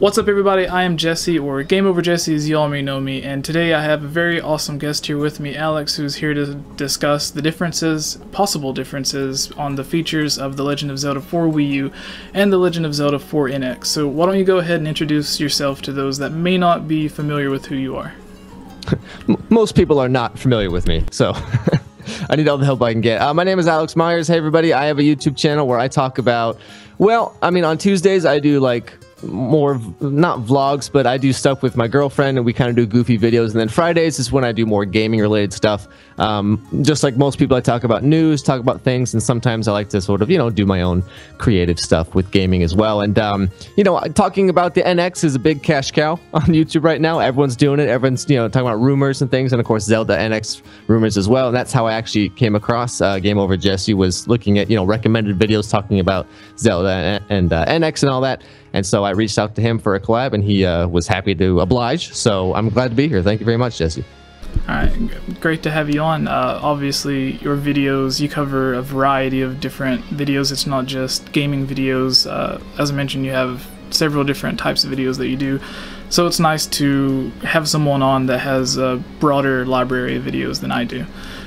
What's up everybody, I am Jesse, or Game Over Jesse as you all may know me, and today I have a very awesome guest here with me, Alex, who's here to discuss the differences, possible differences, on the features of The Legend of Zelda for Wii U and The Legend of Zelda for NX. So why don't you go ahead and introduce yourself to those that may not be familiar with who you are. Most people are not familiar with me, so I need all the help I can get. My name is Alex Meyers. Hey everybody, I have a YouTube channel where I talk about, well, I mean on Tuesdays I do like more, not vlogs, but I do stuff with my girlfriend and we kind of do goofy videos, and then Fridays is when I do more gaming related stuff. Just like most people, I talk about news, talk about things, and sometimes I like to sort of, you know, do my own creative stuff with gaming as well. And you know, talking about the NX is a big cash cow on YouTube right now. Everyone's doing it. Everyone's, you know, talking about rumors and things, and of course Zelda NX rumors as well. And that's how I actually came across Game Over Jesse, was looking at, you know, recommended videos talking about Zelda and NX and all that. And so I reached out to him for a collab, and he was happy to oblige. So I'm glad to be here. Thank you very much, Jesse. All right, great to have you on. Obviously, your videos, you cover a variety of different videos. It's not just gaming videos. As I mentioned, you have several different types of videos that you do. So it's nice to have someone on that has a broader library of videos than I do.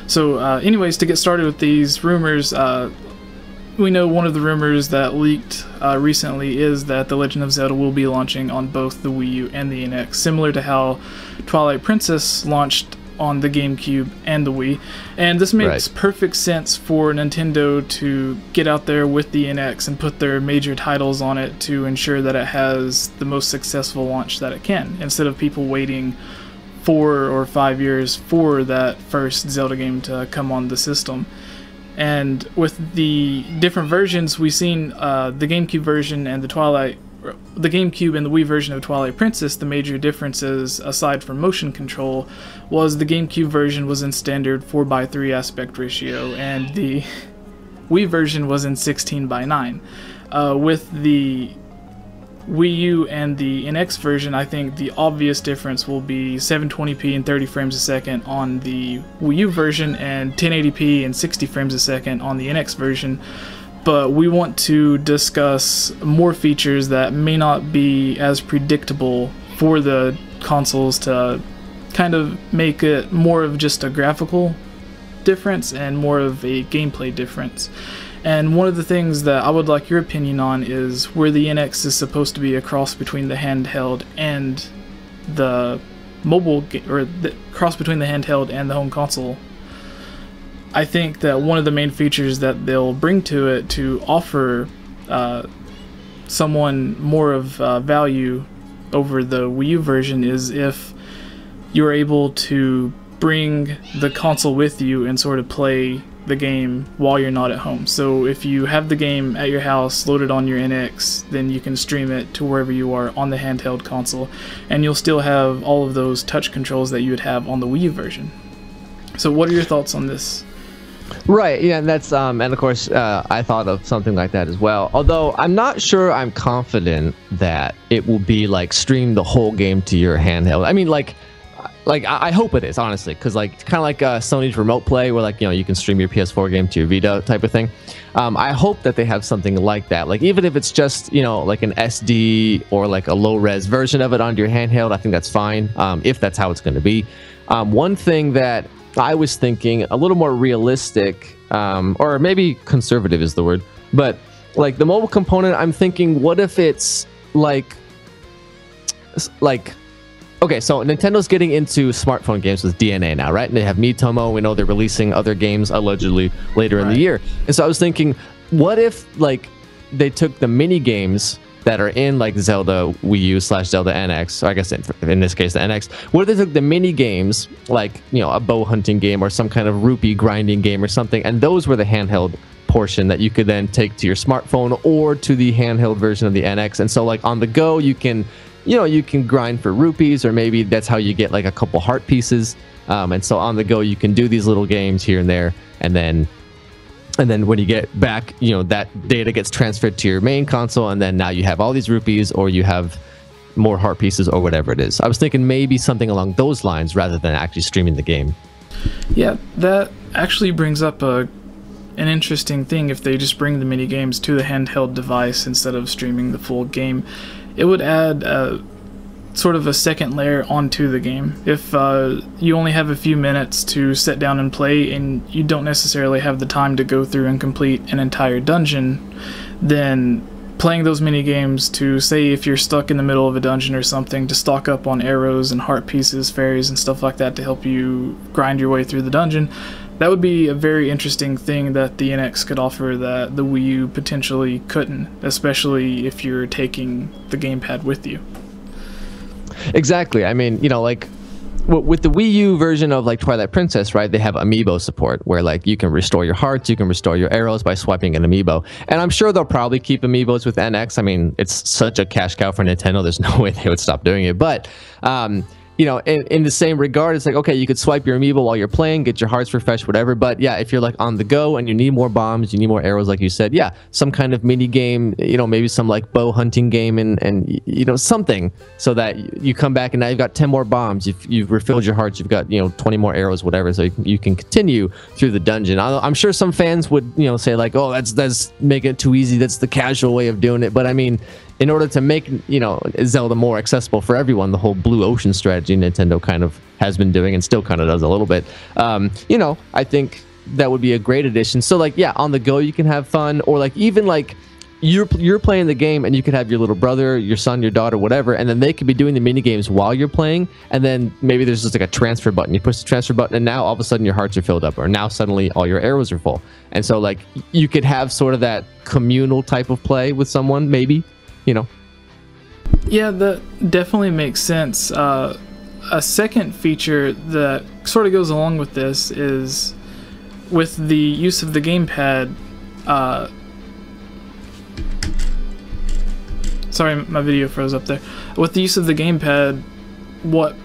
So anyways, to get started with these rumors, we know one of the rumors that leaked recently is that The Legend of Zelda will be launching on both the Wii U and the NX, similar to how Twilight Princess launched on the GameCube and the Wii. And this makes perfect sense for Nintendo to get out there with the NX and put their major titles on it to ensure that it has the most successful launch that it can, instead of people waiting 4 or 5 years for that first Zelda game to come on the system. And with the different versions, we've seen the GameCube version and the GameCube and the Wii version of Twilight Princess. The major differences, aside from motion control, was the GameCube version was in standard 4:3 aspect ratio, and the Wii version was in 16:9. With the Wii U and the NX version, I think the obvious difference will be 720p and 30 frames a second on the Wii U version, and 1080p and 60 frames a second on the NX version. But we want to discuss more features that may not be as predictable for the consoles, to kind of make it more of just a graphical difference and more of a gameplay difference. And one of the things that I would like your opinion on is where the NX is supposed to be a cross between the handheld and the mobile, or the cross between the handheld and the home console. I think that one of the main features that they'll bring to it to offer someone more of value over the Wii U version is if you're able to bring the console with you and sort of play the game while you're not at home. So if you have the game at your house loaded on your NX, then you can stream it to wherever you are on the handheld console, and you'll still have all of those touch controls that you would have on the Wii U version. So what are your thoughts on this? Right, yeah, and that's and of course I thought of something like that as well. Although I'm not sure I'm confident that it will be like stream the whole game to your handheld. I mean, like I hope it is, honestly, because like kind of like Sony's Remote Play, where like, you know, you can stream your PS4 game to your Vita type of thing. I hope that they have something like that. Like even if it's just, you know, like an SD or like a low res version of it onto your handheld, I think that's fine. If that's how it's going to be. One thing that I was thinking, a little more realistic, or maybe conservative is the word, but like the mobile component, I'm thinking, what if it's like. Okay, so Nintendo's getting into smartphone games with DNA now, right? And they have Miitomo. We know they're releasing other games allegedly later in the year. And so I was thinking, what if like they took the mini games that are in like Zelda Wii U / Zelda NX, or I guess in this case the NX, what if they took the mini games, like, you know, a bow hunting game or some kind of rupee grinding game or something, and those were the handheld portion that you could then take to your smartphone or to the handheld version of the NX. And so like on the go, you can, you know, you can grind for rupees, or maybe that's how you get like a couple heart pieces. And so on the go, you can do these little games here and there, and then when you get back, you know, that data gets transferred to your main console, and then now you have all these rupees, or you have more heart pieces, or whatever it is. I was thinking maybe something along those lines rather than actually streaming the game. Yeah, that actually brings up an interesting thing if they just bring the mini games to the handheld device instead of streaming the full game. it would add sort of a second layer onto the game. If you only have a few minutes to sit down and play, and you don't necessarily have the time to go through and complete an entire dungeon, then playing those mini games to, say, if you're stuck in the middle of a dungeon or something, to stock up on arrows and heart pieces, fairies, and stuff like that to help you grind your way through the dungeon, that would be a very interesting thing that the NX could offer that the Wii U potentially couldn't, especially if you're taking the gamepad with you. Exactly. I mean, you know, like with the Wii U version of like Twilight Princess, right, they have Amiibo support where like you can restore your hearts, you can restore your arrows by swiping an Amiibo. And I'm sure they'll probably keep Amiibos with NX. I mean, it's such a cash cow for Nintendo. There's no way they would stop doing it. But you know, in the same regard, it's like, okay, you could swipe your Amiibo while you're playing, get your hearts refreshed, whatever. But yeah, if you're like on the go and you need more bombs, you need more arrows, like you said, yeah, some kind of mini game, you know, maybe some like bow hunting game and you know, something so that you come back and now you've got 10 more bombs, you've refilled your hearts, you've got, you know, 20 more arrows, whatever, so you can continue through the dungeon. I'm sure some fans would, you know, say like, oh, that's making it too easy, that's the casual way of doing it. But I mean, in order to make, you know, Zelda more accessible for everyone, the whole blue ocean strategy Nintendo kind of has been doing and still kind of does a little bit, you know, I think that would be a great addition. So like, yeah, on the go you can have fun, or like even like you're playing the game and you could have your little brother, your son, your daughter, whatever, and then they could be doing the mini games while you're playing, and then maybe there's just like a transfer button. You push the transfer button and now all of a sudden your hearts are filled up, or now suddenly all your arrows are full. And so like you could have sort of that communal type of play with someone, maybe, you know. Yeah, that definitely makes sense. A second feature that sort of goes along with this is with the use of the gamepad. Sorry, my video froze up there. With the use of the gamepad, what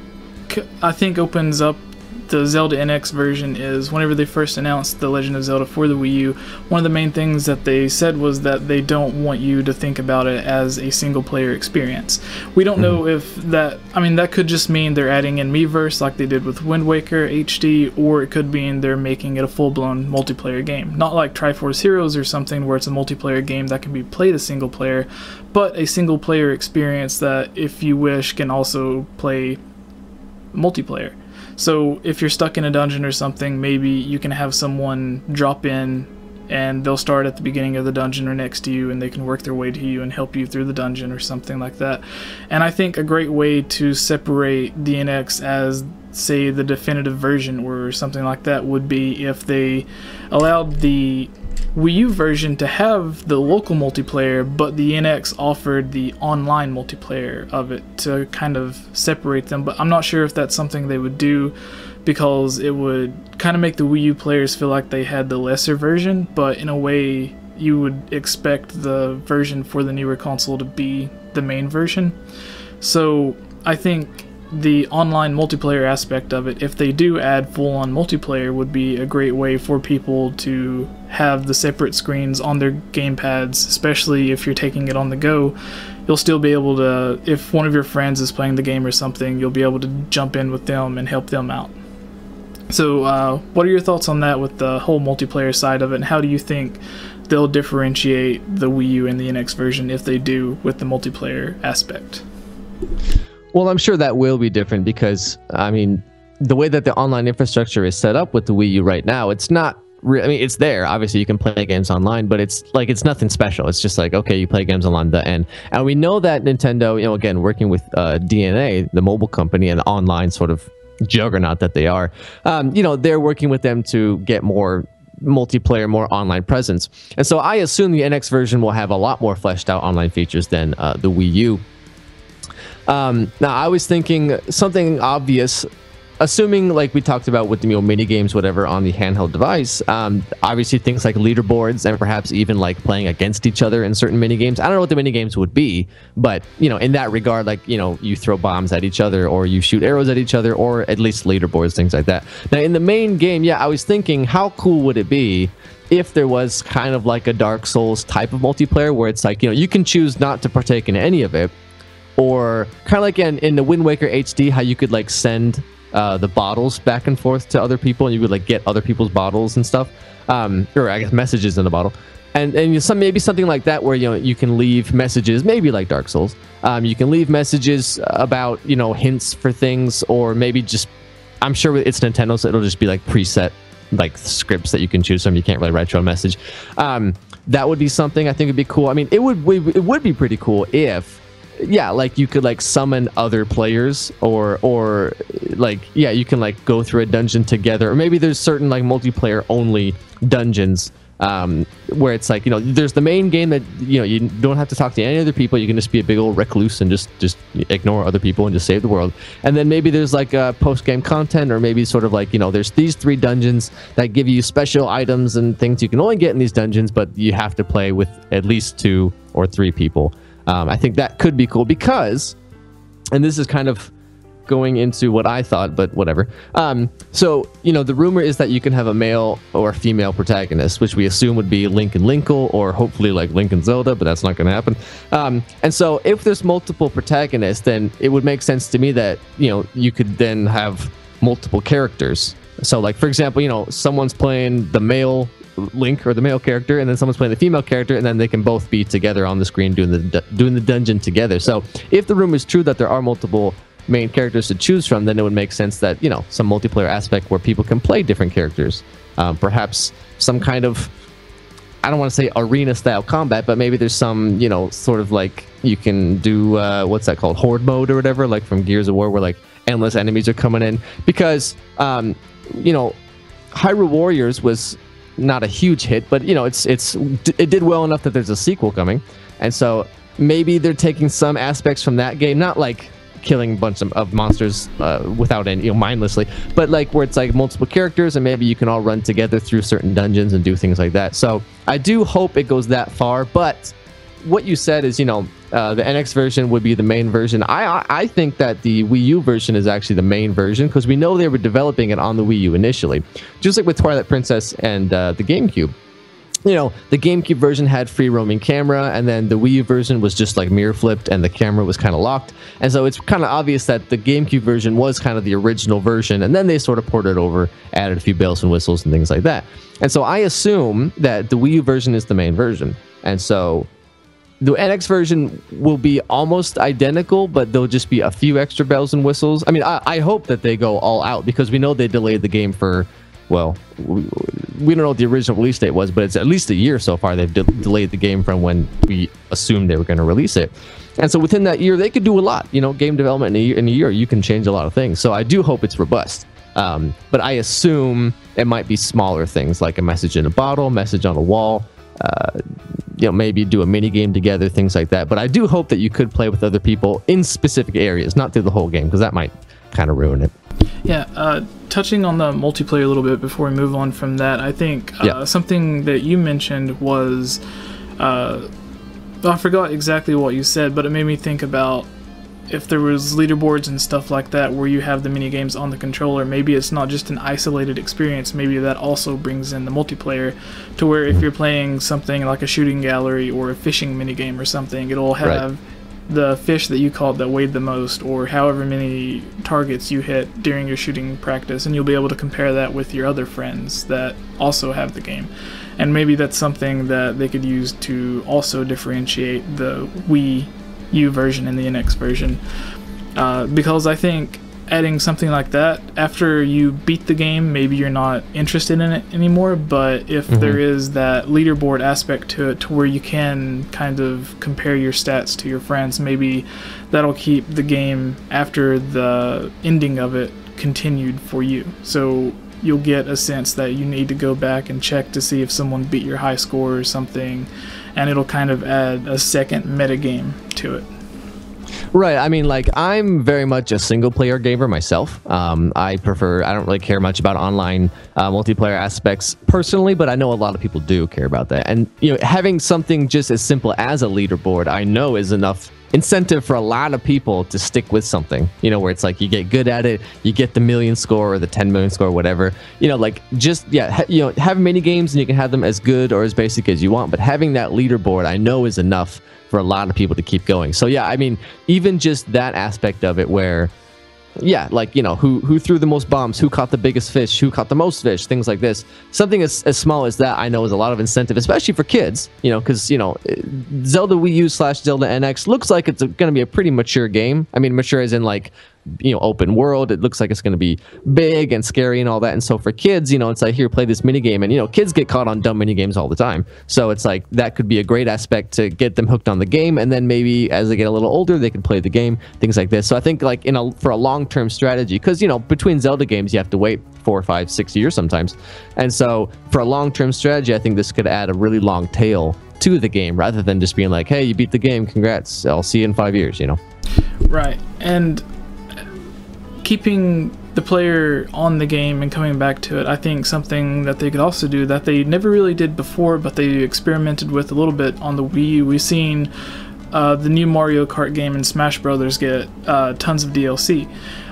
I think opens up the Zelda NX version is, whenever they first announced The Legend of Zelda for the Wii U, one of the main things that they said was that they don't want you to think about it as a single player experience. We don't know if that, I mean, that could just mean they're adding in Miiverse like they did with Wind Waker HD, or it could mean they're making it a full-blown multiplayer game. Not like Triforce Heroes or something where it's a multiplayer game that can be played a single player, but a single player experience that, if you wish, can also play multiplayer. So if you're stuck in a dungeon or something, maybe you can have someone drop in and they'll start at the beginning of the dungeon or next to you, and they can work their way to you and help you through the dungeon or something like that. And I think a great way to separate the NX as, say, the definitive version or something like that would be if they allowed the Wii U version to have the local multiplayer, but the NX offered the online multiplayer of it to kind of separate them. But I'm not sure if that's something they would do, because it would kind of make the Wii U players feel like they had the lesser version, but in a way you would expect the version for the newer console to be the main version. So I think the online multiplayer aspect of it, if they do add full-on multiplayer, would be a great way for people to have the separate screens on their gamepads, especially if you're taking it on the go. You'll still be able to, if one of your friends is playing the game or something, you'll be able to jump in with them and help them out. So what are your thoughts on that with the whole multiplayer side of it, and how do you think they'll differentiate the Wii U and the NX version, if they do, with the multiplayer aspect? Well, I'm sure that will be different because, I mean, the way that the online infrastructure is set up with the Wii U right now, it's not, I mean, it's there. Obviously, you can play games online, but it's like, it's nothing special. It's just like, okay, you play games online, the end. And we know that Nintendo, you know, again, working with DNA, the mobile company, and the online sort of juggernaut that they are, you know, they're working with them to get more multiplayer, more online presence. And so I assume the NX version will have a lot more fleshed out online features than the Wii U. Now, I was thinking something obvious, assuming like we talked about with the mini games, whatever, on the handheld device. Obviously, things like leaderboards and perhaps even like playing against each other in certain mini games. I don't know what the mini games would be, but you know, in that regard, like, you know, you throw bombs at each other, or you shoot arrows at each other, or at least leaderboards, things like that. Now, in the main game, yeah, I was thinking, how cool would it be if there was kind of like a Dark Souls type of multiplayer where it's like, you know, you can choose not to partake in any of it. Or kind of like in the Wind Waker HD, how you could like send the bottles back and forth to other people, and you would like get other people's bottles and stuff, or I guess messages in the bottle. and some maybe something like that where you can leave messages, maybe like Dark Souls. You can leave messages about hints for things, or maybe just, I'm sure it's Nintendo, so it'll just be like preset like scripts that you can choose from. You can't really write your own message. That would be something I think would be cool. I mean, it would be pretty cool if, yeah, like you could like summon other players, or like, yeah, you can like go through a dungeon together, or maybe there's certain like multiplayer only dungeons where it's like, there's the main game that you don't have to talk to any other people. You can just be a big old recluse and just ignore other people and just save the world. And then maybe there's like post game content, or maybe sort of like there's these 3 dungeons that give you special items and things you can only get in these dungeons, but you have to play with at least 2 or 3 people. I think that could be cool because, and this is kind of going into what I thought, but whatever. So, the rumor is that you can have a male or female protagonist, which we assume would be Link and Linkle, or hopefully like Link and Zelda, but that's not going to happen. And so if there's multiple protagonists, then it would make sense to me that, you could then have multiple characters. So like, for example, someone's playing the male Link or the male character, and then someone's playing the female character, and then they can both be together on the screen doing the dungeon together. So if the rumor is true that there are multiple main characters to choose from, then it would make sense that some multiplayer aspect where people can play different characters, perhaps some kind of, I don't want to say arena style combat, but maybe there's some sort of like you can do what's that called, horde mode or whatever, like from Gears of War, where like endless enemies are coming in, because Hyrule Warriors was not a huge hit, but it did well enough that there's a sequel coming, and so maybe they're taking some aspects from that game, not like killing a bunch of monsters without any mindlessly, but like where it's like multiple characters, and maybe you can all run together through certain dungeons and do things like that. So I do hope it goes that far, but what you said is the NX version would be the main version. I think that the Wii U version is actually the main version, because we know they were developing it on the Wii U initially, just like with Twilight Princess and the GameCube. The GameCube version had free roaming camera, and then the Wii U version was just like mirror flipped and the camera was kind of locked. And so it's kind of obvious that the GameCube version was kind of the original version, and then they sort of ported it over, added a few bells and whistles and things like that. And so I assume that the Wii U version is the main version. And so the NX version will be almost identical, but there'll just be a few extra bells and whistles. I mean, I hope that they go all out, because we know they delayed the game for, well, we don't know what the original release date was, but it's at least a year so far they've delayed the game from when we assumed they were going to release it. And so within that year, they could do a lot. Game development in a year, you can change a lot of things. So I do hope it's robust. But I assume it might be smaller things, like a message in a bottle, message on a wall, maybe do a mini game together, things like that. But I do hope that you could play with other people in specific areas, not through the whole game, because that might kind of ruin it. Yeah, touching on the multiplayer a little bit before we move on from that, I think something that you mentioned was, I forgot exactly what you said, but it made me think about if there was leaderboards and stuff like that where you have the mini games on the controller. Maybe it's not just an isolated experience, maybe that also brings in the multiplayer, to where if you're playing something like a shooting gallery or a fishing mini game or something, it'll have the fish that you caught that weighed the most, or however many targets you hit during your shooting practice, and you'll be able to compare that with your other friends that also have the game. And maybe that's something that they could use to also differentiate the Wii U version and the NX version, because I think adding something like that after you beat the game, maybe you're not interested in it anymore, but if there is that leaderboard aspect to it, to where you can kind of compare your stats to your friends, maybe that'll keep the game after the ending of it continued for you. So you'll get a sense that you need to go back and check to see if someone beat your high score or something, and it'll kind of add a second metagame to it. Right. I mean, like, I'm very much a single player gamer myself. I don't really care much about online multiplayer aspects personally, but I know a lot of people do care about that. And, having something just as simple as a leaderboard, I know is enough incentive for a lot of people to stick with something, where it's like you get good at it, you get the 1 million score or the 10 million score, whatever, have mini games and you can have them as good or as basic as you want, but having that leaderboard I know is enough for a lot of people to keep going. So yeah, I mean, even just that aspect of it, where yeah, like, you know, who threw the most bombs, who caught the biggest fish, who caught the most fish, things like this. Something as small as that, I know, is a lot of incentive, especially for kids, you know, because, you know, Zelda Wii U / Zelda NX looks like it's going to be a pretty mature game. I mean, mature as in, like, you know, open world. It looks like it's going to be big and scary and all that. And so for kids, you know, it's like, here, play this mini game. And, you know, kids get caught on dumb mini games all the time. So it's like, that could be a great aspect to get them hooked on the game. And then maybe as they get a little older, they can play the game, things like this. So I think, like, for a long-term strategy, because, you know, between Zelda games, you have to wait 4, 5, 6 years sometimes. And so for a long-term strategy, I think this could add a really long tail to the game, rather than just being like, hey, you beat the game, congrats, I'll see you in 5 years, you know? Right. And keeping the player on the game and coming back to it, I think something that they could also do that they never really did before, but they experimented with a little bit on the Wii U. We've seen the new Mario Kart game and Smash Brothers get tons of DLC.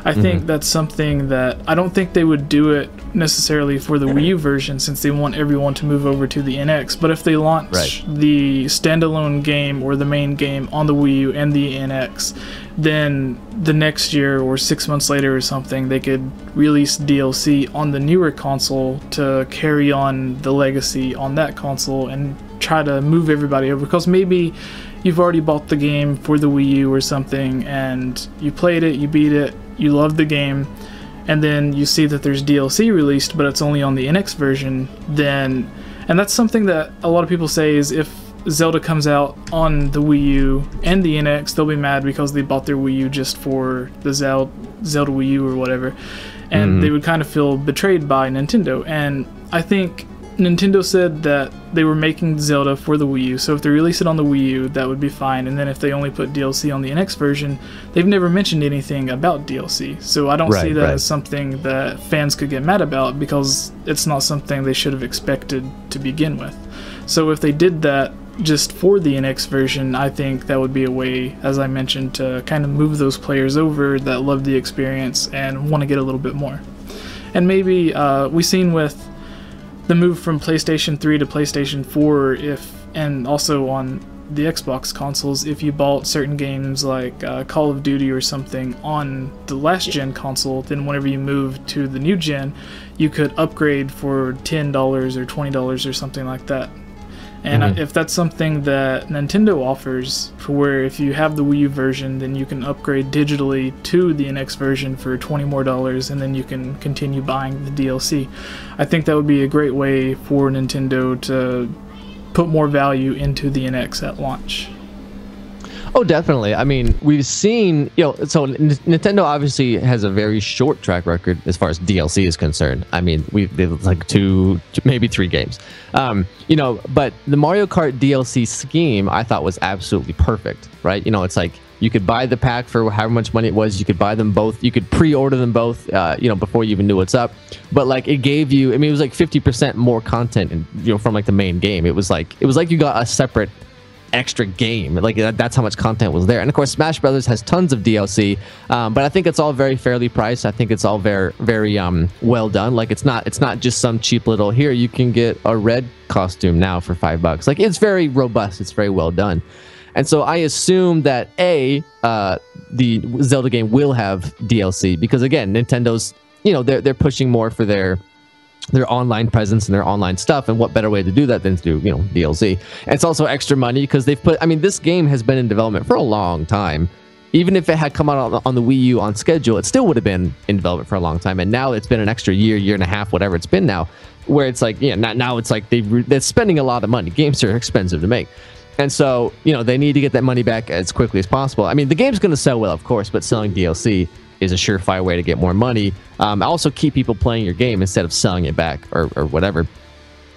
I think that's something that I don't think they would do it necessarily for the Wii U version, since they want everyone to move over to the NX. But if they launch the standalone game or the main game on the Wii U and the NX, then the next year or 6 months later or something, they could release DLC on the newer console to carry on the legacy on that console and try to move everybody over. Because maybe you've already bought the game for the Wii U or something, and you played it, you beat it, you loved the game, and then you see that there's DLC released, but it's only on the NX version, then... And that's something that a lot of people say is, if Zelda comes out on the Wii U and the NX, they'll be mad because they bought their Wii U just for the Zelda Wii U or whatever, and they would kind of feel betrayed by Nintendo. And I think Nintendo said that they were making Zelda for the Wii U, so if they release it on the Wii U, that would be fine. And then if they only put DLC on the NX version, they've never mentioned anything about DLC. So I don't see that as something that fans could get mad about, because it's not something they should have expected to begin with. So if they did that just for the NX version, I think that would be a way, as I mentioned, to kind of move those players over that love the experience and want to get a little bit more. And maybe we've seen with the move from PlayStation 3 to PlayStation 4, and also on the Xbox consoles, if you bought certain games like Call of Duty or something on the last gen console, then whenever you move to the new gen, you could upgrade for $10 or $20 or something like that. And if that's something that Nintendo offers, for where if you have the Wii U version, then you can upgrade digitally to the NX version for $20 more, and then you can continue buying the DLC. I think that would be a great way for Nintendo to put more value into the NX at launch. Oh, definitely. I mean, we've seen, you know, so Nintendo obviously has a very short track record as far as DLC is concerned. I mean, they've like 2, maybe 3 games. You know, but the Mario Kart DLC scheme I thought was absolutely perfect, right? You know, it's like you could buy the pack for however much money it was. You could buy them both. You could pre-order them both, you know, before you even knew what's up. But like, it gave you, I mean, it was like 50% more content, and, you know, from like the main game. It was like you got a separate extra game. Like, that's how much content was there. And of course, Smash Brothers has tons of DLC, but I think it's all very fairly priced. I think it's all very well done. Like, it's not just some cheap little, here you can get a red costume now for $5. Like, it's very robust, it's very well done. And so I assume that the Zelda game will have DLC, because again, Nintendo's, you know, they're pushing more for their online presence and their online stuff, and what better way to do that than to do, you know, DLC. And it's also extra money, because they've put, I mean, this game has been in development for a long time. Even if it had come out on the Wii U on schedule, it still would have been in development for a long time. And now it's been an extra year and a half, whatever it's been now, where it's like, yeah, now it's like they're spending a lot of money. Games are expensive to make. And so, you know, they need to get that money back as quickly as possible. I mean, the game's going to sell well, of course, but selling DLC is a surefire way to get more money. Also keep people playing your game instead of selling it back or whatever.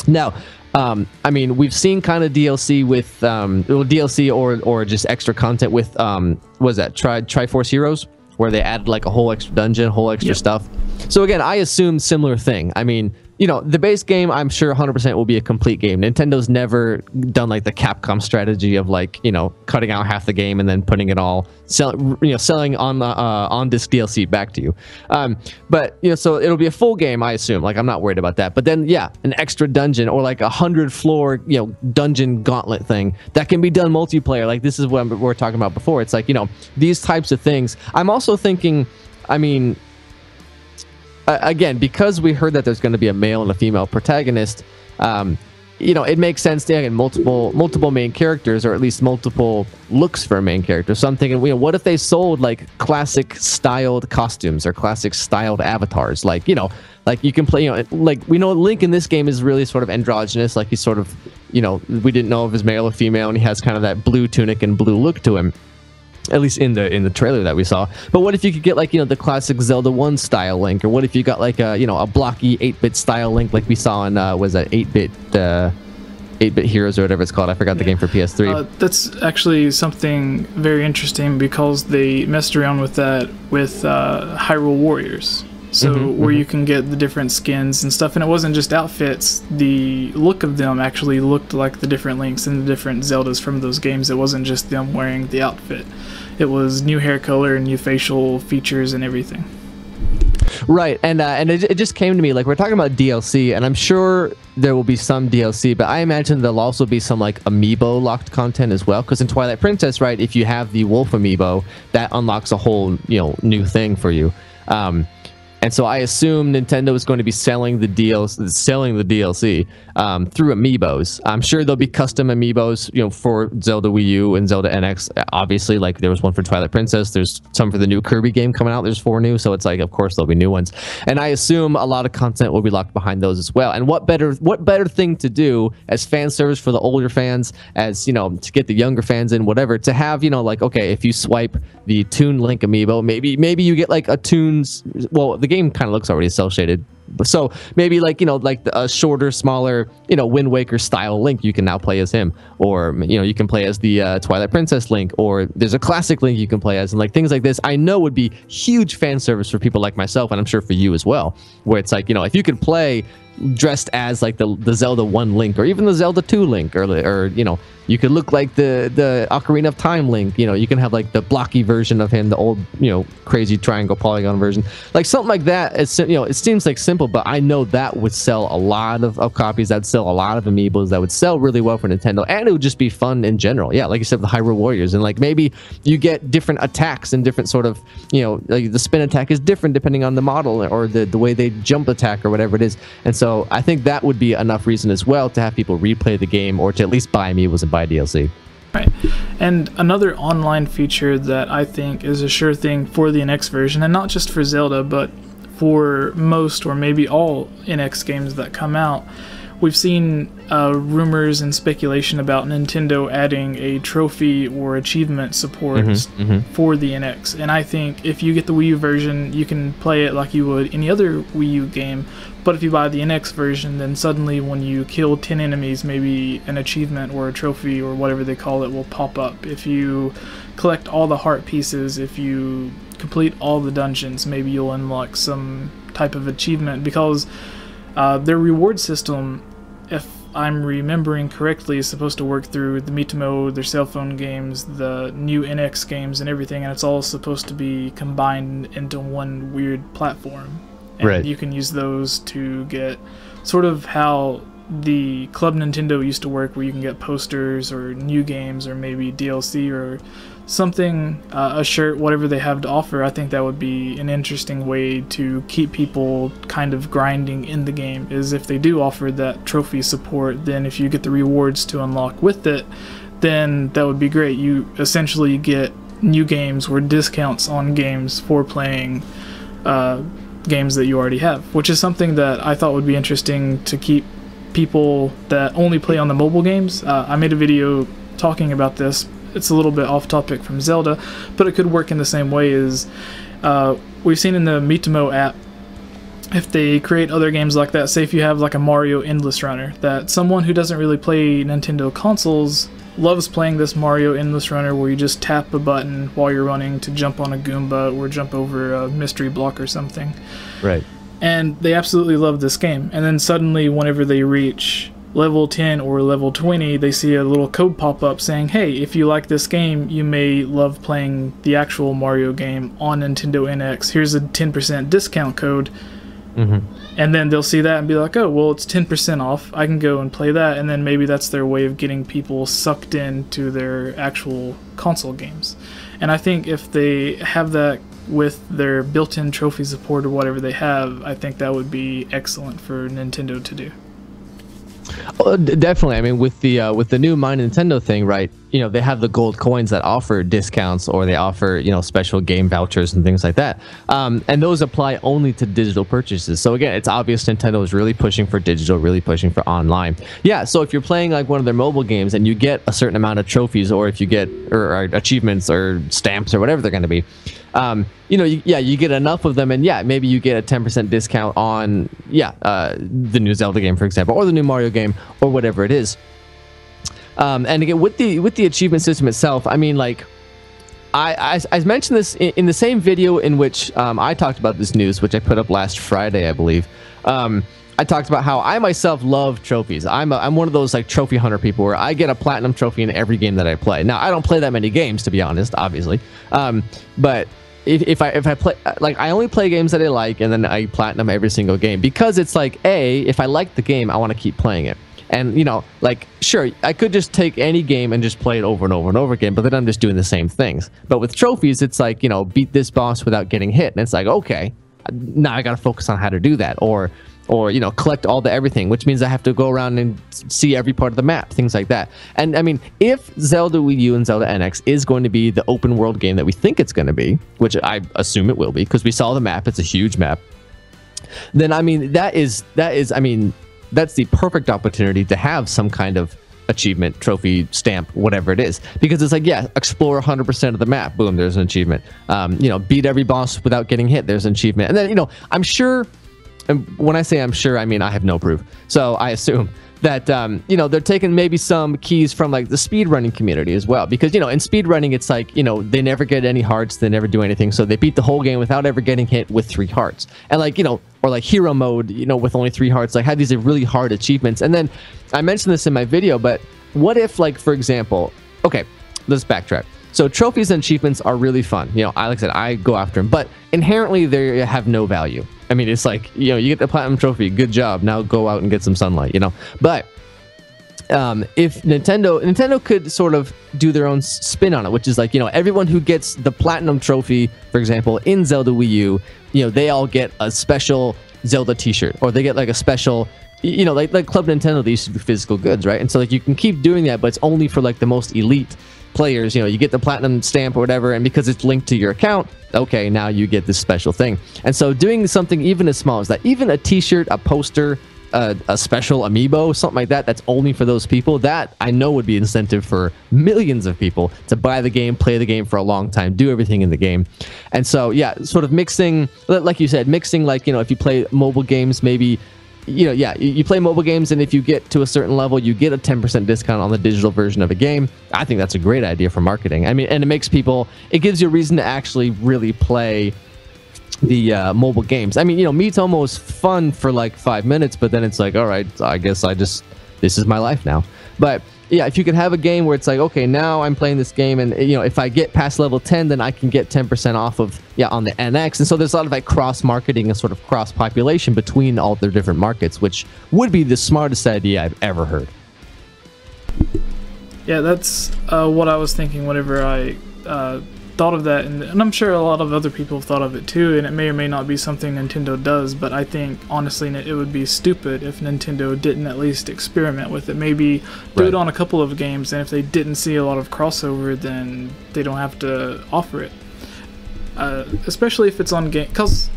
Now, I mean, we've seen kind of DLC with DLC or just extra content with what was that, Triforce Heroes, where they added like a whole extra dungeon, whole extra stuff. So again, I assume similar thing. I mean, you know, the base game, I'm sure 100% will be a complete game. Nintendo's never done like the Capcom strategy of like, you know, cutting out half the game and then putting it all, selling on disc DLC back to you. But, you know, so it'll be a full game, I assume. Like, I'm not worried about that. But then, yeah, an extra dungeon or like 100 floor, you know, dungeon gauntlet thing that can be done multiplayer. Like, this is what we're talking about before. It's like, you know, these types of things. I'm also thinking, I mean, again, because we heard that there's going to be a male and a female protagonist, you know, it makes sense to have multiple main characters, or at least multiple looks for a main character. So I'm thinking, you know, what if they sold like classic styled costumes or classic styled avatars? Like, you know, like you can play, you know, like we know Link in this game is really sort of androgynous. Like he's sort of, you know, we didn't know if he's male or female, and he has kind of that blue tunic and blue look to him. At least in the trailer that we saw. But what if you could get like, you know, the classic Zelda 1 style Link, or what if you got like a, you know, a blocky 8-bit style Link like we saw in was that 8-bit Heroes or whatever it's called. I forgot the game for PS3. That's actually something very interesting, because they messed around with that with Hyrule Warriors. So where you can get the different skins and stuff, and it wasn't just outfits. The look of them actually looked like the different Links and the different Zeldas from those games. It wasn't just them wearing the outfit. It was new hair color and new facial features and everything. Right, and it just came to me, like, we're talking about DLC, and I'm sure there will be some DLC, but I imagine there'll also be some like Amiibo locked content as well, because in Twilight Princess, right, if you have the Wolf Amiibo, that unlocks a whole, you know, new thing for you. And so I assume Nintendo is going to be selling the DLC through Amiibos. I'm sure there'll be custom Amiibos, you know, for Zelda Wii U and Zelda NX. Obviously, like there was one for Twilight Princess. There's some for the new Kirby game coming out. There's 4 new, so it's like, of course, there'll be new ones. And I assume a lot of content will be locked behind those as well. And what better thing to do as fan service for the older fans, as, you know, to get the younger fans in, whatever, to have, you know, like, okay, if you swipe the Toon Link Amiibo, maybe you get like a Toon's, well, the game kind of looks already cel shaded, so maybe like, you know, like a shorter, smaller, you know, Wind Waker style Link, you can now play as him, or, you know, you can play as the Twilight Princess Link, or there's a classic Link you can play as, and like things like this I know would be huge fan service for people like myself, and I'm sure for you as well, where it's like, you know, if you could play dressed as like the Zelda 1 Link, or even the Zelda 2 Link, or you know, you could look like the Ocarina of Time Link, you know, you can have like the blocky version of him, the old, you know, crazy triangle polygon version, like something like that. It's, you know, it seems like simple, but I know that would sell a lot of copies, that'd sell a lot of Amiibos, that would sell really well for Nintendo, and it would just be fun in general. Yeah, like you said, the Hyrule Warriors, and like maybe you get different attacks and different sort of, you know, like the spin attack is different depending on the model, or the way they jump attack, or whatever it is. And so I think that would be enough reason as well to have people replay the game, or to at least buy Amiibos and buy DLC. Right. And another online feature that I think is a sure thing for the NX version, and not just for Zelda, but for most or maybe all NX games that come out, we've seen rumors and speculation about Nintendo adding a trophy or achievement support for the NX. And I think if you get the Wii U version, you can play it like you would any other Wii U game. But if you buy the NX version, then suddenly when you kill 10 enemies, maybe an achievement or a trophy or whatever they call it will pop up. If you collect all the heart pieces, if you complete all the dungeons, maybe you'll unlock some type of achievement, because their reward system, if I'm remembering correctly, is supposed to work through the Miitomo, their cell phone games, the new NX games, and everything, and it's all supposed to be combined into one weird platform. And right. You can use those to get sort of how the Club Nintendo used to work, where you can get posters or new games or maybe DLC or something, a shirt, whatever they have to offer. I think that would be an interesting way to keep people kind of grinding in the game, is if they do offer that trophy support, then if you get the rewards to unlock with it, then that would be great. You essentially get new games or discounts on games for playing games that you already have, which is something that I thought would be interesting to keep people that only play on the mobile games. I made a video talking about this. It's a little bit off topic from Zelda, but it could work in the same way as we've seen in the Miitomo app. If they create other games like that, say if you have like a Mario Endless Runner, that someone who doesn't really play Nintendo consoles loves playing this Mario Endless Runner, where you just tap a button while you're running to jump on a Goomba or jump over a mystery block or something. Right. And they absolutely love this game. And then suddenly, whenever they reach level 10 or level 20, they see a little code pop up saying, hey, if you like this game, you may love playing the actual Mario game on Nintendo NX. Here's a 10% discount code. And then they'll see that and be like, oh, well, it's 10% off. I can go and play that. And then maybe that's their way of getting people sucked into their actual console games. And I think if they have that with their built-in trophy support or whatever they have, I think that would be excellent for Nintendo to do. Well, definitely. I mean, with the new My Nintendo thing, right? You know, they have the gold coins that offer discounts, or they offer, you know, special game vouchers and things like that. And those apply only to digital purchases. So again, it's obvious Nintendo is really pushing for digital, really pushing for online. Yeah. So if you're playing like one of their mobile games and you get a certain amount of trophies, or if you get or achievements or stamps or whatever they're going to be, you know, you get enough of them, and yeah, maybe you get a 10% discount on the new Zelda game, for example, or the new Mario game, or whatever it is. And again, with the achievement system itself, I mean, like, I mentioned this in the same video in which I talked about this news, which I put up last Friday, I believe. I talked about how I myself love trophies. I'm one of those like trophy hunter people where I get a platinum trophy in every game that I play. Now, I don't play that many games, to be honest, obviously, but if I play, like, I only play games that I like, and then I platinum every single game, because it's like, if I like the game, I want to keep playing it. And, you know, like, sure, I could just take any game and just play it over and over and over again, but then I'm just doing the same things. But with trophies, it's like, you know, beat this boss without getting hit. And it's like, okay, now I got to focus on how to do that. Or, you know, collect all the everything, which means I have to go around and see every part of the map, things like that. And, I mean, if Zelda Wii U and Zelda NX is going to be the open world game that we think it's going to be, which I assume it will be, because we saw the map, it's a huge map, then, I mean, that's the perfect opportunity to have some kind of achievement, trophy, stamp, whatever it is. Because it's like, yeah, explore 100% of the map. Boom, there's an achievement. You know, beat every boss without getting hit. There's an achievement. And then, you know, I'm sure, and when I say I'm sure, I mean I have no proof. So I assume that, you know, they're taking maybe some keys from like the speedrunning community as well. Because, you know, in speedrunning, it's like, you know, they never get any hearts. They never do anything. So they beat the whole game without ever getting hit with 3 hearts. And like, you know, or like hero mode, you know, with only 3 hearts, like have these really hard achievements. And then I mentioned this in my video, but what if, like, for example, okay, let's backtrack. So trophies and achievements are really fun. You know, like I said, I go after them, but inherently they have no value. I mean, it's like, you know, you get the platinum trophy, good job. Now go out and get some sunlight, you know. But if Nintendo could sort of do their own spin on it, which is like, you know, everyone who gets the platinum trophy, for example, in Zelda Wii U, you know, they all get a special Zelda t-shirt, or they get like a special, you know, like Club Nintendo, they used to do physical goods, right? And so like you can keep doing that, but it's only for like the most elite players. You know, you get the platinum stamp or whatever, and because it's linked to your account, okay, now you get this special thing. And so doing something even as small as that, even a t-shirt, a poster, a special amiibo, something like that, that's only for those people, that I know would be incentive for millions of people to buy the game, play the game for a long time, do everything in the game. And so, yeah, sort of mixing, like you said, mixing, like, you know, if you play mobile games, maybe, you know, yeah, you play mobile games, and if you get to a certain level, you get a 10% discount on the digital version of a game. I think that's a great idea for marketing. I mean, and it makes people, it gives you a reason to actually really play the mobile games. I mean, you know, Miitomo is fun for like 5 minutes, but then it's like, all right, I guess this is my life now. But yeah, if you could have a game where it's like, okay, now I'm playing this game, and, you know, if I get past level 10, then I can get 10% off of, on the NX. And so there's a lot of like cross marketing and sort of cross population between all their different markets, which would be the smartest idea I've ever heard. Yeah, that's what I was thinking whenever I thought of that, and I'm sure a lot of other people have thought of it too, and it may or may not be something Nintendo does, but I think honestly it would be stupid if Nintendo didn't at least experiment with it. Maybe do it on a couple of games, and if they didn't see a lot of crossover, then they don't have to offer it. Especially if it's on game, because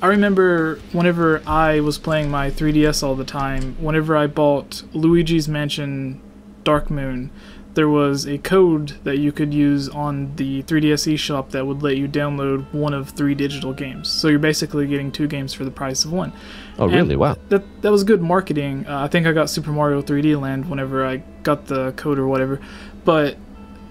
I remember whenever I was playing my 3DS all the time, whenever I bought Luigi's Mansion Dark Moon, there was a code that you could use on the 3DS eShop that would let you download one of 3 digital games. So you're basically getting 2 games for the price of 1. Oh, really? Wow. That was good marketing. I think I got Super Mario 3D Land whenever I got the code or whatever. But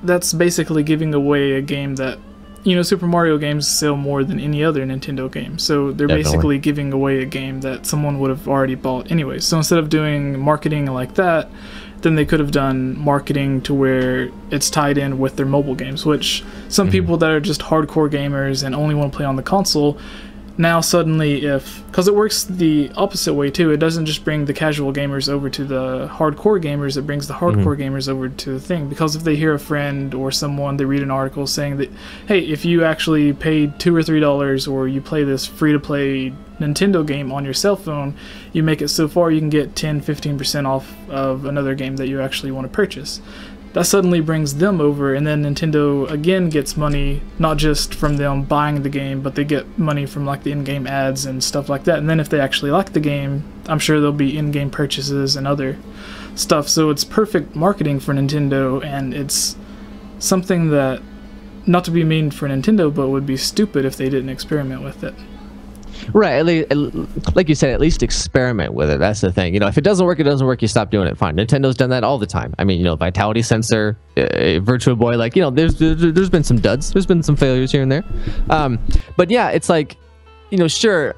that's basically giving away a game that, you know, Super Mario games sell more than any other Nintendo game. So they're basically giving away a game that someone would have already bought anyway. So instead of doing marketing like that, then they could have done marketing to where it's tied in with their mobile games, which some people that are just hardcore gamers and only want to play on the console, now suddenly, because it works the opposite way too, it doesn't just bring the casual gamers over to the hardcore gamers, it brings the hardcore gamers over to the thing. Because if they hear a friend or someone, they read an article saying that, hey, if you actually paid $2 or $3 or you play this free-to-play Nintendo game on your cell phone, you make it so far you can get 10-15% off of another game that you actually want to purchase. That suddenly brings them over, and then Nintendo again gets money, not just from them buying the game, but they get money from like the in-game ads and stuff like that. And then if they actually like the game, I'm sure there'll be in-game purchases and other stuff. So it's perfect marketing for Nintendo, and it's something that, not to be mean for Nintendo, but would be stupid if they didn't experiment with it. Right, like you said, at least experiment with it. That's the thing. You know, if it doesn't work, it doesn't work. You stop doing it. Fine. Nintendo's done that all the time. I mean, you know, Vitality Sensor, Virtual Boy. Like, you know, there's been some duds. There's been some failures here and there. But yeah, it's like, you know, sure,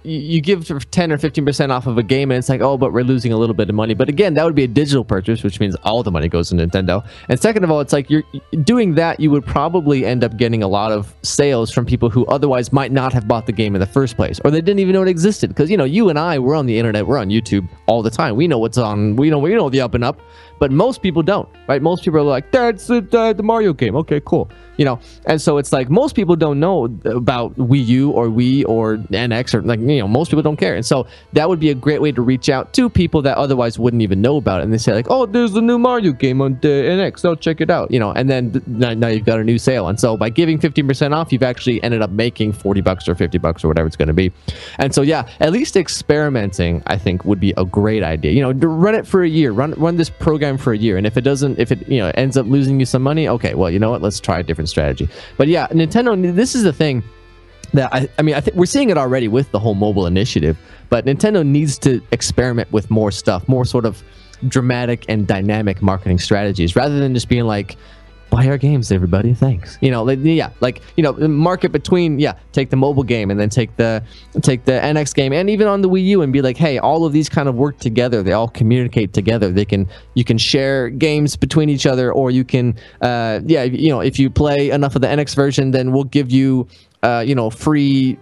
you give 10 or 15% off of a game, and it's like, oh, but we're losing a little bit of money. But again, that would be a digital purchase, which means all the money goes to Nintendo. And second of all, it's like, you're doing that, you would probably end up getting a lot of sales from people who otherwise might not have bought the game in the first place, or they didn't even know it existed. Because, you know, you and I, we're on the internet, we're on YouTube all the time. We know what's on, we know the up and up. But most people don't, right? Most people are like, that's the Mario game. Okay, cool. You know, and so it's like, most people don't know about Wii U or Wii or NX, or like, you know, most people don't care. And so that would be a great way to reach out to people that otherwise wouldn't even know about it. And they say like, oh, there's the new Mario game on the NX. Oh, check it out. You know, and then now you've got a new sale. And so by giving 15% off, you've actually ended up making $40 or $50 or whatever it's going to be. And so, yeah, at least experimenting, I think, would be a great idea. You know, to run it for a year, run this program for a year. And if it you know, ends up losing you some money, okay, well, you know what, let's try a different strategy. But yeah, Nintendo, this is the thing that I mean, I think we're seeing it already with the whole mobile initiative, but Nintendo needs to experiment with more stuff, more sort of dramatic and dynamic marketing strategies, rather than just being like, buy our games, everybody, thanks. You know, like, yeah, like, you know, market between, yeah, take the mobile game and then take the NX game, and even on the Wii U, and be like, hey, all of these kind of work together. They all communicate together. You can share games between each other, or you can, yeah, you know, if you play enough of the NX version, then we'll give you, you know, free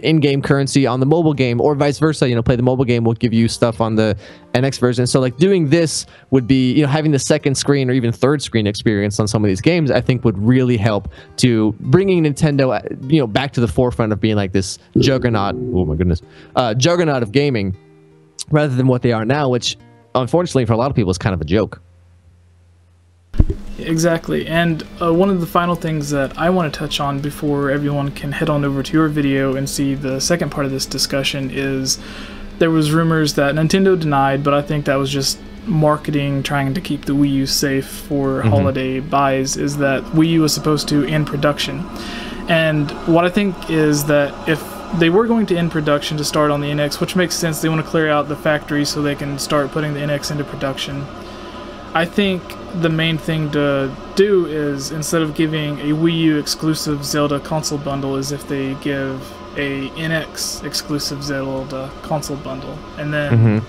in-game currency on the mobile game, or vice versa. You know, play the mobile game, we'll give you stuff on the NX version. So like, doing this would be, you know, having the second screen or even third screen experience on some of these games, I think would really help to bringing Nintendo, you know, back to the forefront of being like this juggernaut. Oh my goodness, juggernaut of gaming, rather than what they are now, which unfortunately for a lot of people is kind of a joke. Exactly, and one of the final things that I want to touch on before everyone can head on over to your video and see the second part of this discussion is, there was rumors that Nintendo denied, but I think that was just marketing trying to keep the Wii U safe for holiday buys, is that Wii U was supposed to end production. And what I think is that if they were going to end production to start on the NX, which makes sense, they want to clear out the factory so they can start putting the NX into production. I think the main thing to do is, instead of giving a Wii U exclusive Zelda console bundle, is if they give a NX exclusive Zelda console bundle. And then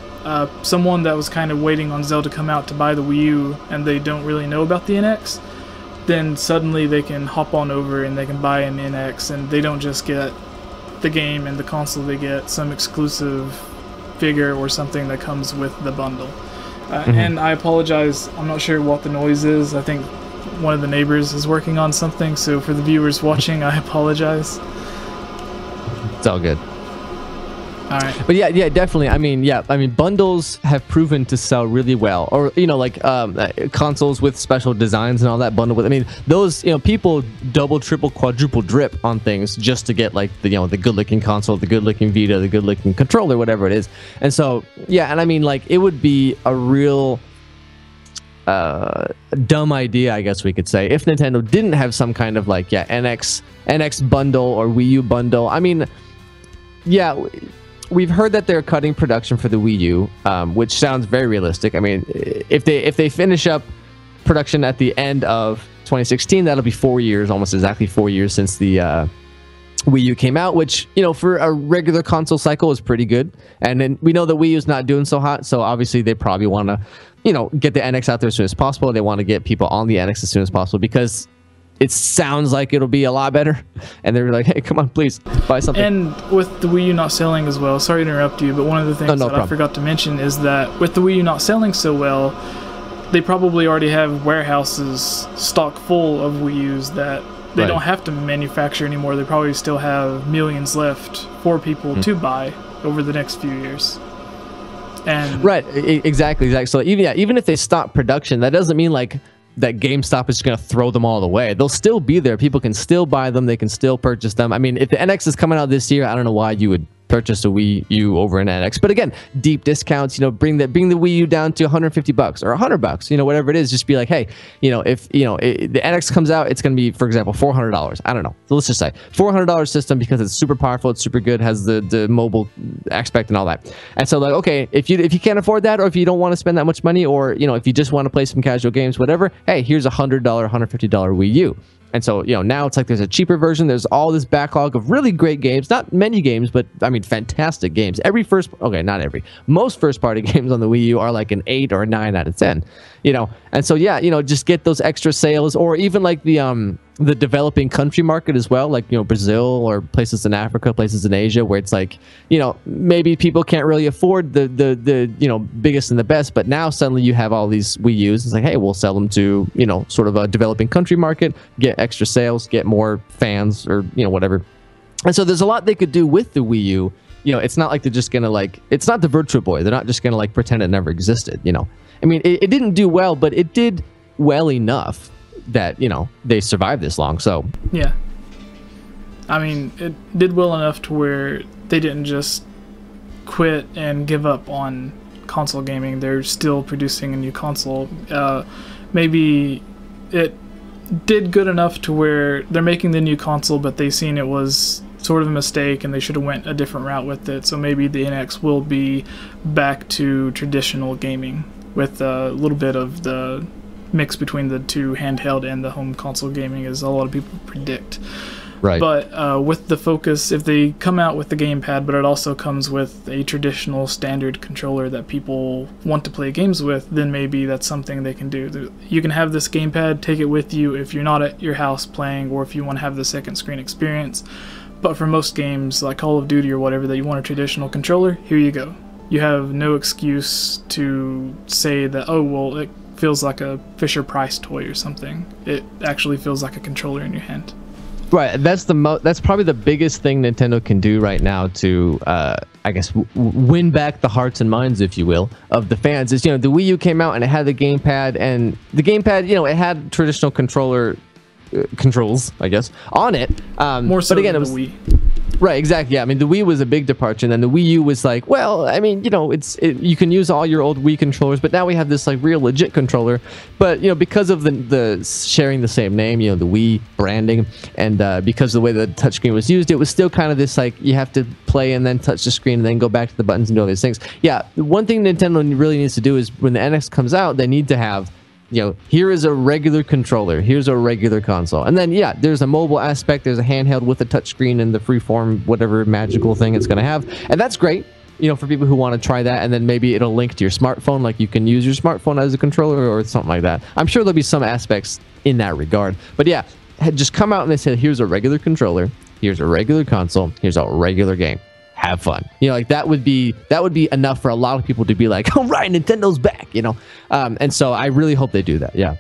someone that was kind of waiting on Zelda to come out to buy the Wii U and they don't really know about the NX, then suddenly they can hop on over and they can buy an NX, and they don't just get the game and the console, they get some exclusive figure or something that comes with the bundle. And I apologize, I'm not sure what the noise is. I think one of the neighbors is working on something, so for the viewers watching, I apologize. It's all good. Alright. But yeah, definitely. I mean, bundles have proven to sell really well. Or, you know, like consoles with special designs and all that bundle with. I mean, those, you know, people double, triple, quadruple drip on things just to get like the, you know, the good-looking console, the good-looking Vita, the good-looking controller, whatever it is. And so, yeah, and I mean, like, it would be a real dumb idea, I guess we could say, if Nintendo didn't have some kind of like, yeah, NX bundle or Wii U bundle. I mean, yeah. We've heard that they're cutting production for the Wii U, which sounds very realistic. I mean, if they finish up production at the end of 2016, that'll be 4 years, almost exactly 4 years since the Wii U came out, which, you know, for a regular console cycle is pretty good. And then we know the Wii U is not doing so hot, so obviously they probably want to, you know, get the NX out there as soon as possible. They want to get people on the NX as soon as possible, because it sounds like it'll be a lot better, and they're like, hey, come on, please buy something. And with the Wii U not selling as well, sorry to interrupt you, but one of the things I forgot to mention is that with the Wii U not selling so well, they probably already have warehouses stock full of Wii U's that they don't have to manufacture anymore. They probably still have millions left for people to buy over the next few years. And exactly. So even if they stop production, that doesn't mean like that GameStop is just going to throw them all away. They'll still be there. People can still buy them. They can still purchase them. I mean, if the NX is coming out this year, I don't know why you would purchase a Wii U over an NX. But again, deep discounts, you know, bring the Wii U down to $150 or $100, you know, whatever it is. Just be like, hey, you know, if the NX comes out, it's going to be, for example, $400. I don't know. So let's just say $400 system because it's super powerful, it's super good, has the mobile aspect and all that. And so like, okay, if you can't afford that, or if you don't want to spend that much money, or you know, if you just want to play some casual games, whatever, hey, here's a $100, $150 Wii U. And so, you know, now it's like there's a cheaper version. There's all this backlog of really great games. Not many games, but I mean, fantastic games. Most first-party games on the Wii U are like an 8 or a 9 out of 10. You know, and so yeah, you know, just get those extra sales, or even like the developing country market as well, like, you know, Brazil or places in Africa, places in Asia, where it's like, you know, maybe people can't really afford the you know, biggest and the best, but now suddenly you have all these Wii U's. It's like, hey, we'll sell them to, you know, sort of a developing country market, get extra sales, get more fans, or, you know, whatever. And so there's a lot they could do with the Wii U. You know, it's not like they're just gonna like, it's not the Virtual Boy. They're not just gonna like pretend it never existed, you know. I mean, it didn't do well, but it did well enough that, you know, they survived this long. So yeah, I mean, it did well enough to where they didn't just quit and give up on console gaming. They're still producing a new console. Maybe it did good enough to where they're making the new console, but they seen it was sort of a mistake and they should have went a different route with it. So maybe the NX will be back to traditional gaming with a little bit of the mix between the two, handheld and the home console gaming, as a lot of people predict. Right. But with the focus, if they come out with the gamepad, but it also comes with a traditional standard controller that people want to play games with, then maybe that's something they can do. You can have this gamepad, take it with you if you're not at your house playing, or if you want to have the second screen experience. But for most games, like Call of Duty or whatever, that you want a traditional controller, here you go. You have no excuse to say that, oh, well, it feels like a Fisher-Price toy or something. It actually feels like a controller in your hand. Right. That's probably the biggest thing Nintendo can do right now to, I guess, win back the hearts and minds, if you will, of the fans. Is, you know, the Wii U came out and it had the gamepad, and the gamepad, you know, it had traditional controller controls, I guess, on it. More so but again, than it was the Wii. Right, exactly. Yeah, I mean, the Wii was a big departure, and then the Wii U was like, well, I mean, you know, you can use all your old Wii controllers, but now we have this like real legit controller. But you know, because of the sharing the same name, you know, the Wii branding, and because of the way the touchscreen was used, it was still kind of this like you have to play and then touch the screen and then go back to the buttons and do all these things. Yeah, one thing Nintendo really needs to do is when the NX comes out, they need to have, you know, here is a regular controller, here's a regular console, and then yeah, there's a mobile aspect, there's a handheld with a touchscreen and the freeform whatever magical thing it's going to have, and that's great, you know, for people who want to try that, and then maybe it'll link to your smartphone, like you can use your smartphone as a controller or something like that. I'm sure there'll be some aspects in that regard, but yeah, just come out and they say, here's a regular controller, here's a regular console, here's a regular game. Have fun, you know, like that would be enough for a lot of people to be like, all right, Nintendo's back, you know. And so I really hope they do that. Yeah.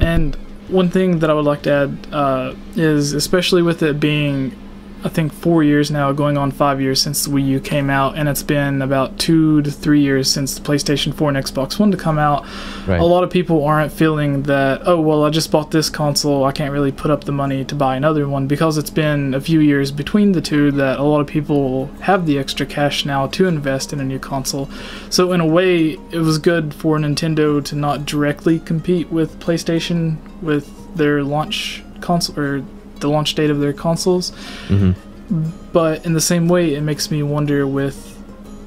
And one thing that I would like to add is, especially with it being, I think, 4 years now, going on 5 years since the Wii U came out, and it's been about 2 to 3 years since the PlayStation 4 and Xbox One to come out. Right. A lot of people aren't feeling that, oh, well, I just bought this console, I can't really put up the money to buy another one, because it's been a few years between the two that a lot of people have the extra cash now to invest in a new console. So in a way, it was good for Nintendo to not directly compete with PlayStation with their launch console, or the launch date of their consoles. But in the same way, it makes me wonder, with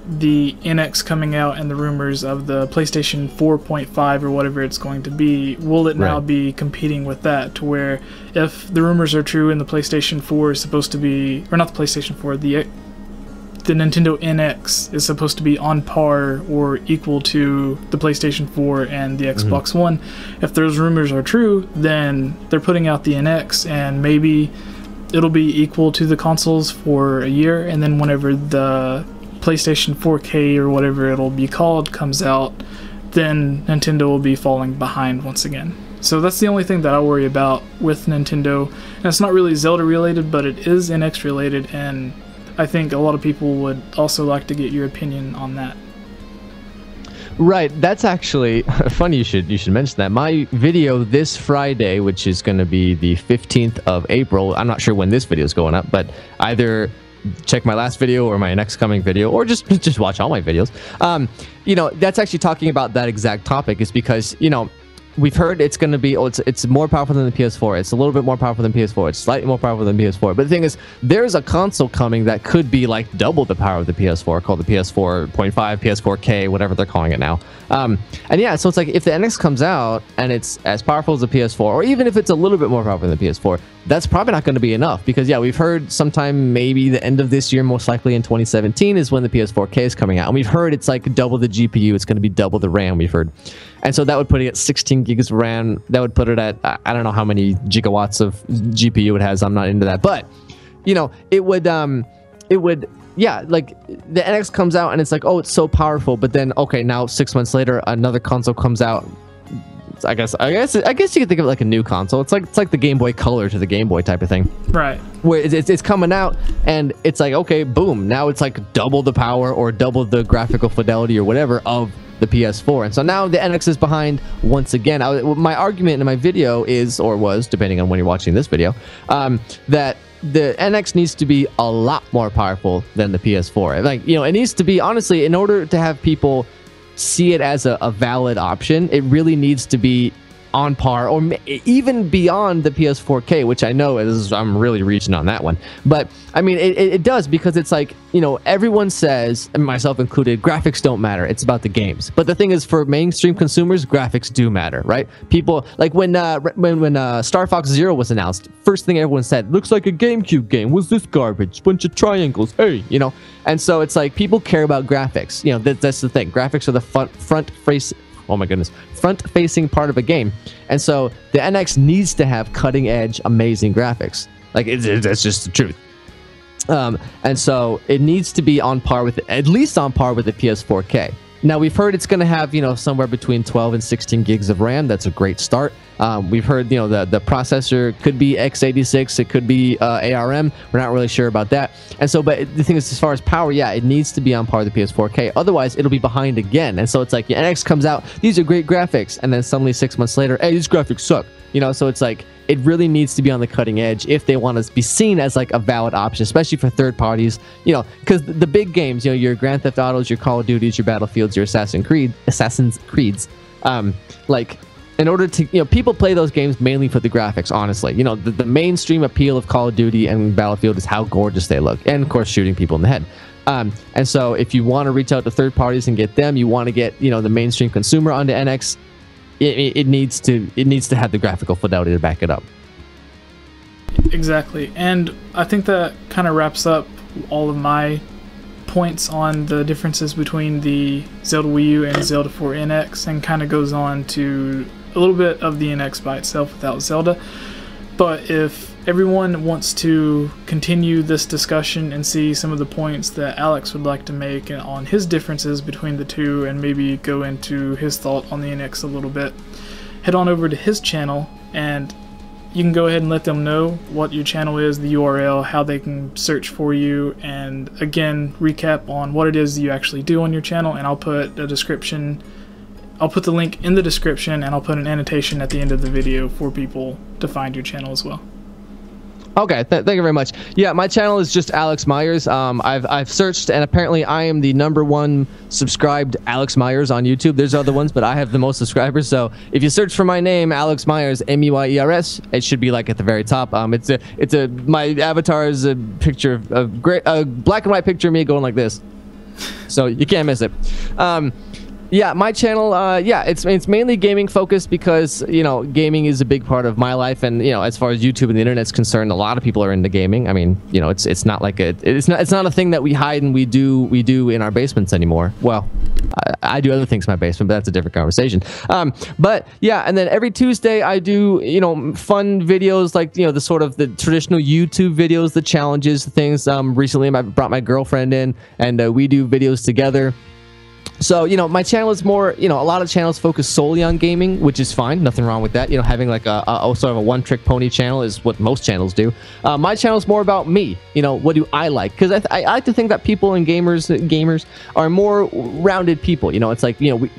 the NX coming out and the rumors of the PlayStation 4.5 or whatever it's going to be, will it now be competing with that, to where if the rumors are true and the PlayStation 4 is supposed to be, or not the PlayStation 4, the the Nintendo NX is supposed to be on par or equal to the PlayStation 4 and the Xbox One. If those rumors are true, then they're putting out the NX, and maybe it'll be equal to the consoles for a year, and then whenever the PlayStation 4K or whatever it'll be called comes out, then Nintendo will be falling behind once again. So that's the only thing that I worry about with Nintendo. And it's not really Zelda related, but it is NX related, and I think a lot of people would also like to get your opinion on that. Right, that's actually funny you should mention that. My video this Friday, which is going to be the 15th of April, I'm not sure when this video is going up, but either check my last video or my next coming video, or just watch all my videos. You know, that's actually talking about that exact topic, is because, you know, we've heard it's going to be, it's more powerful than the PS4. It's a little bit more powerful than PS4. It's slightly more powerful than PS4. But the thing is, there's a console coming that could be like double the power of the PS4, called the PS4.5, PS4K, whatever they're calling it now. And yeah, so it's like if the NX comes out and it's as powerful as the PS4, or even if it's a little bit more powerful than the PS4, that's probably not going to be enough, because yeah, we've heard sometime maybe the end of this year, most likely in 2017, is when the PS4K is coming out. And we've heard it's like double the GPU. It's going to be double the RAM, we've heard. And so that would put it at 16 gigs of RAM. That would put it at, I don't know how many gigawatts of GPU it has. I'm not into that. But, you know, it would, yeah, like the NX comes out and it's like, oh, it's so powerful. But then, okay, now 6 months later, another console comes out. I guess you could think of it like a new console. It's like the Game Boy Color to the Game Boy type of thing. Right. Where it's coming out and it's like, okay, boom, now it's like double the power or double the graphical fidelity or whatever of the PS4. And so now the NX is behind once again. My argument in my video is, or was, depending on when you're watching this video, that the NX needs to be a lot more powerful than the PS4. Like, you know, it needs to be, honestly, in order to have people see it as a valid option, it really needs to be on par or even beyond the PS4K, which I know I'm really reaching on that one. But I mean, it does, because it's like, you know, everyone says, and myself included, graphics don't matter. It's about the games. But the thing is, for mainstream consumers, graphics do matter, right? People, like when Star Fox Zero was announced, first thing everyone said, looks like a GameCube game. What's this garbage? Bunch of triangles. Hey, you know. And so it's like, people care about graphics. You know, that's the thing. Graphics are the front-facing part of a game. And so the NX needs to have cutting-edge, amazing graphics. Like, that's just the truth. And so it needs to be on par with, at least on par with the PS4K. Now, we've heard it's going to have, you know, somewhere between 12 and 16 gigs of RAM. That's a great start. We've heard, you know, the processor could be x86. It could be ARM. We're not really sure about that. And so, but the thing is, as far as power, yeah, it needs to be on par with the PS4K. Otherwise, it'll be behind again. And so it's like, the NX comes out, these are great graphics. And then suddenly 6 months later, hey, these graphics suck. You know, so it's like, it really needs to be on the cutting edge if they want to be seen as like a valid option, especially for third parties, you know, because the big games, you know, your Grand Theft Autos, your Call of Duties, your Battlefields, your Assassin's Creeds, like, in order to, you know, people play those games mainly for the graphics, honestly. You know, the mainstream appeal of Call of Duty and Battlefield is how gorgeous they look, and of course shooting people in the head. And so if you want to reach out to third parties and get them, you want to get, you know, the mainstream consumer onto NX, it needs to have the graphical fidelity to back it up. Exactly. And I think that kind of wraps up all of my points on the differences between the Zelda Wii U and Zelda for NX, and kind of goes on to a little bit of the NX by itself without Zelda. But if everyone wants to continue this discussion and see some of the points that Alex would like to make on his differences between the two, and maybe go into his thought on the NX a little bit, head on over to his channel, and you can go ahead and let them know what your channel is, the URL, how they can search for you, and again, recap on what it is you actually do on your channel. And I'll put a description, I'll put the link in the description, and I'll put an annotation at the end of the video for people to find your channel as well. Okay, thank you very much. Yeah, my channel is just Alex Meyers. I've searched, and apparently I am the #1 subscribed Alex Meyers on YouTube. There's other ones, but I have the most subscribers. So if you search for my name, Alex Meyers, M-E-Y-E-R-S, it should be like at the very top. My avatar is a picture of a black and white picture of me going like this, so you can't miss it. Yeah, my channel, yeah, it's mainly gaming focused because, you know, gaming is a big part of my life, and, you know, as far as YouTube and the internet's concerned, a lot of people are into gaming. I mean, you know, it's not like it's not a thing that we hide and we do in our basements anymore. Well, I do other things in my basement, but that's a different conversation. But yeah, and then every Tuesday I do, you know, fun videos like, you know, the sort of the traditional YouTube videos, the challenges, the things. Recently I brought my girlfriend in, and we do videos together. So, you know, my channel is more, you know, a lot of channels focus solely on gaming, which is fine. Nothing wrong with that. You know, having like a sort of a one-trick pony channel is what most channels do. My channel is more about me. You know, what do I like? Because I like to think that people and gamers are more rounded people. You know, it's like, you know,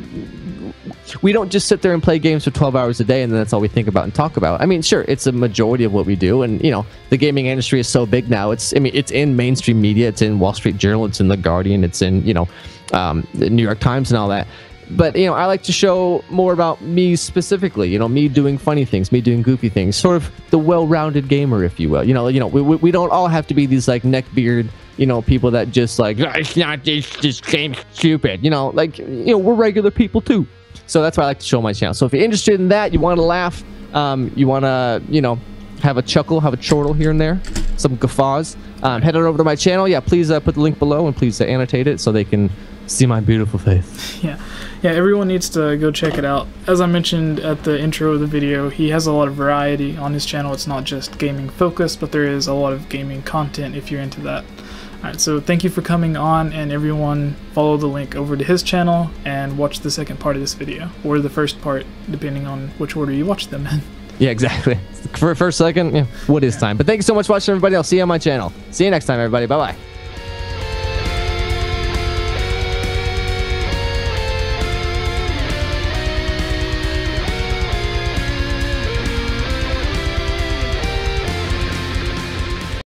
we don't just sit there and play games for 12 hours a day and then that's all we think about and talk about. I mean, sure, it's a majority of what we do, and, you know, the gaming industry is so big now. It's in mainstream media, it's in Wall Street Journal, it's in The Guardian, it's in, you know, the New York Times and all that. But, you know, I like to show more about me specifically, you know, me doing funny things, me doing goofy things, sort of the well-rounded gamer, if you will. You know, we don't all have to be these like neckbeard, you know, people that just like, it's not this game's stupid, you know, like, you know, we're regular people too. So that's why I like to show my channel. So if you're interested in that, you want to laugh, you want to, you know, have a chuckle, have a chortle here and there, some guffaws, head on over to my channel. Yeah, please put the link below, and please annotate it so they can see my beautiful face. Yeah, everyone needs to go check it out. As I mentioned at the intro of the video, he has a lot of variety on his channel. It's not just gaming focused, but there is a lot of gaming content if you're into that. Alright, so thank you for coming on, and everyone follow the link over to his channel and watch the second part of this video, or the first part, depending on which order you watch them in. Yeah, exactly. For first, second, yeah, what is time? But thank you so much for watching, everybody. I'll see you on my channel. See you next time, everybody. Bye-bye.